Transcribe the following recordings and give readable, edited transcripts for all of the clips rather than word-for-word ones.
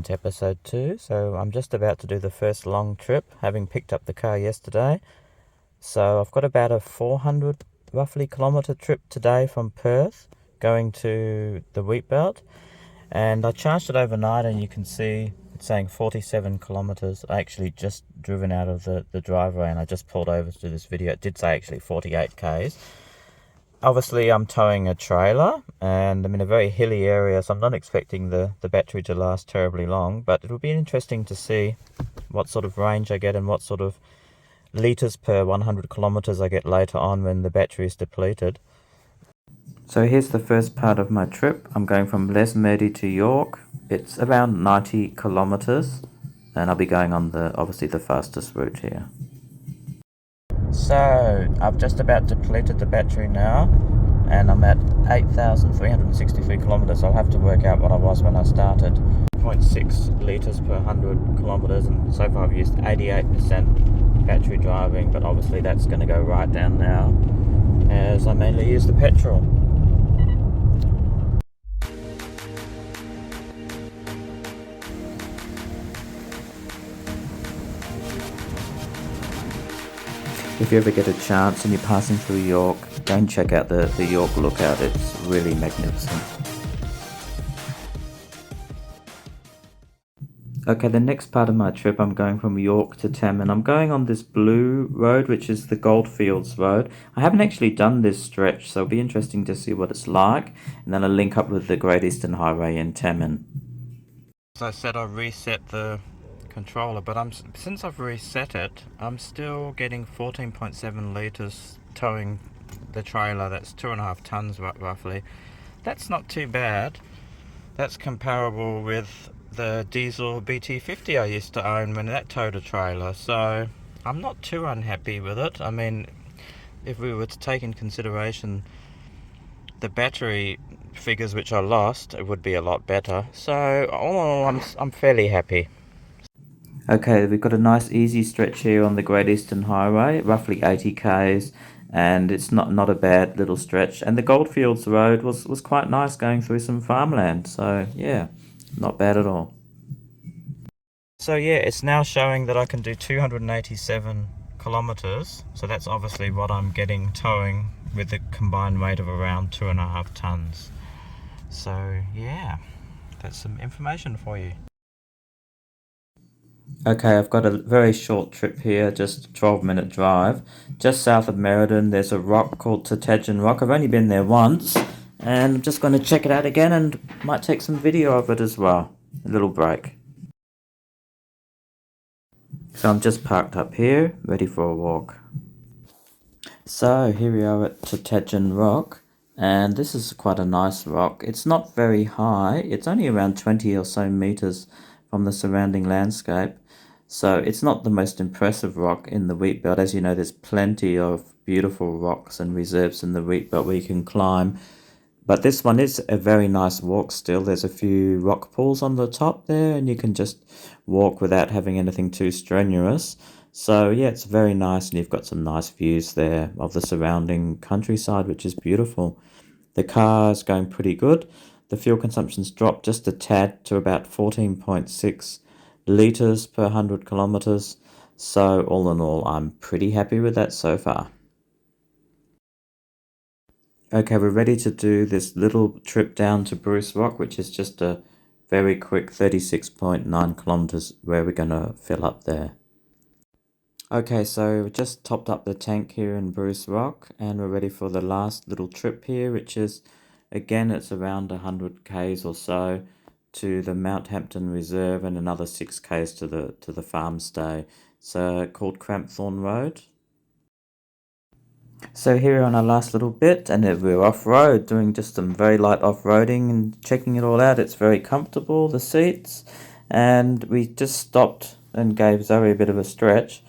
welcome to episode 2. So I'm just about to do the first long trip, having picked up the car yesterday. So I've got about a 400 roughly kilometre trip today from Perth going to the Wheatbelt, and I charged it overnight, and you can see it's saying 47 kilometres. I actually just driven out of the driveway and I just pulled over to do this video. It did say actually 48 k's. Obviously, I'm towing a trailer, and I'm in a very hilly area, so I'm not expecting the battery to last terribly long, but it will be interesting to see what sort of range I get and what sort of litres per 100 kilometres I get later on when the battery is depleted. So here's the first part of my trip. I'm going from Lesmurdie to York. It's around 90 kilometres, and I'll be going on obviously the fastest route here. So I've just about depleted the battery now, and I'm at 8,363 kilometres. I'll have to work out what I was when I started. 0.6 litres per 100 kilometres, and so far I've used 88% battery driving, but obviously that's going to go right down now as I mainly use the petrol. If you ever get a chance and you're passing through York, go and check out the York Lookout. It's really magnificent. Okay, the next part of my trip, I'm going from York to Tammin. I'm going on this blue road, which is the Goldfields Road. I haven't actually done this stretch, so it'll be interesting to see what it's like. And then I'll link up with the Great Eastern Highway in Tammin. As I said, I reset the controller, but since I've reset it, I'm still getting 14.7 litres towing the trailer. That's 2.5 tons roughly. That's not too bad. That's comparable with the diesel BT50 I used to own when that towed a trailer, so I'm not too unhappy with it. I mean, if we were to take in consideration the battery figures which I lost, it would be a lot better. So all in all, I'm fairly happy. Okay, we've got a nice easy stretch here on the Great Eastern Highway, roughly 80 k's, and it's not a bad little stretch. And the Goldfields Road was quite nice, going through some farmland, so yeah, not bad at all. So yeah, it's now showing that I can do 287 kilometres, so that's obviously what I'm getting towing with the combined weight of around 2.5 tons. So yeah, that's some information for you. Okay, I've got a very short trip here, just a 12-minute drive. Just south of Merredin, there's a rock called Totadgin Rock. I've only been there once, and I'm just going to check it out again and might take some video of it as well. A little break. So I'm just parked up here, ready for a walk. So here we are at Totadgin Rock, and this is quite a nice rock. It's not very high, it's only around 20 or so metres from the surrounding landscape. So it's not the most impressive rock in the Wheatbelt. As you know, there's plenty of beautiful rocks and reserves in the Wheatbelt where you can climb. But this one is a very nice walk still. There's a few rock pools on the top there, and you can just walk without having anything too strenuous. So yeah, it's very nice, and you've got some nice views there of the surrounding countryside, which is beautiful. The car is going pretty good. The fuel consumption's dropped just a tad to about 14.6 litres per 100 kilometres. So all in all, I'm pretty happy with that so far. Okay, we're ready to do this little trip down to Bruce Rock, which is just a very quick 36.9 kilometres where we're going to fill up there. Okay, so we just topped up the tank here in Bruce Rock, and we're ready for the last little trip here, which is, again, it's around 100 k's or so to the Mount Hampton Reserve, and another 6 k's to the farm stay. It's called Crampthorne Road. So here we're on our last little bit, and we're off-road, doing just some very light off-roading and checking it all out. It's very comfortable, the seats, and we just stopped and gave Zoe a bit of a stretch.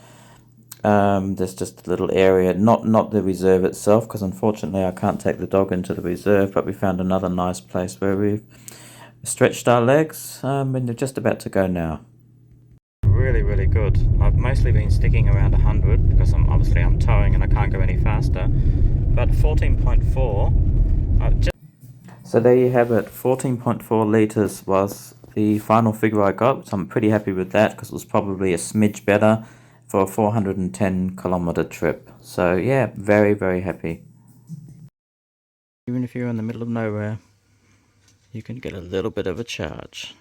There's just a little area, not the reserve itself, because unfortunately I can't take the dog into the reserve, but we found another nice place where we've stretched our legs, and they're just about to go now. Really good. I've mostly been sticking around 100 because I'm towing and I can't go any faster, but 14.4 So there you have it, 14.4 litres was the final figure I got, so I'm pretty happy with that because it was probably a smidge better for a 410 kilometer trip. So yeah, very, very happy. Even if you're in the middle of nowhere, you can get a little bit of a charge.